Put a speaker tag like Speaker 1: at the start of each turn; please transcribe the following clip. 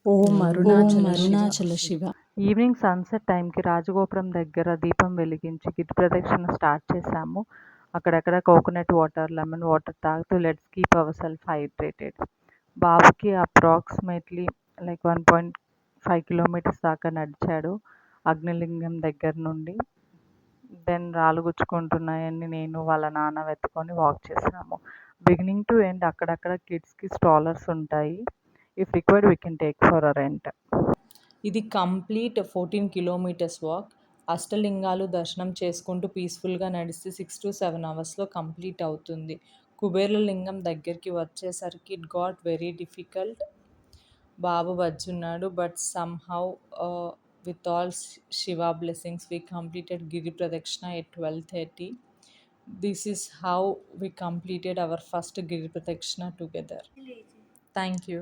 Speaker 1: ఓం
Speaker 2: Arunachal Shiva.
Speaker 3: Evening sunset టైంకి రాజగోపురం దగ్గర దీపం వెలిగించి గిరి ప్రదక్షిణ స్టార్ట్ చేసాము. అక్కడక్కడ కోకోనట్ వాటర్, లెమన్ వాటర్ తాగుతూ let's keep our self hydrated. బాబుకి అప్రాక్సిమేట్లీ 1.5 కిలోమీటర్స్ దాకా నడిచాడు అగ్నిలింగం దగ్గర నుండి. దెన్ రాళ్ళు గుచ్చుకుంటున్నాయని నేను వాళ్ళ నాన్న వెతుకొని వాక్ చేసాము. బిగినింగ్ టు ఎండ్ అక్కడక్కడ కిడ్స్కి స్ట్రాలర్స్ ఉంటాయి. If required we can take for a rent.
Speaker 2: ఇది కంప్లీట్ 14 కిలోమీటర్స్ వాక్. అష్టలింగాలు దర్శనం చేసుకుంటూ పీస్ఫుల్గా నడిస్తే 6 to 7 అవర్స్లో కంప్లీట్ అవుతుంది. కుబేరలింగం దగ్గరికి వచ్చేసరికి it got very difficult. Babu వచ్చున్నాడు, but somehow with all Shiva blessings we completed గిరి ప్రదక్షిణ at 12:30. This is how we completed our first Giri Pradakshina together. Thank you.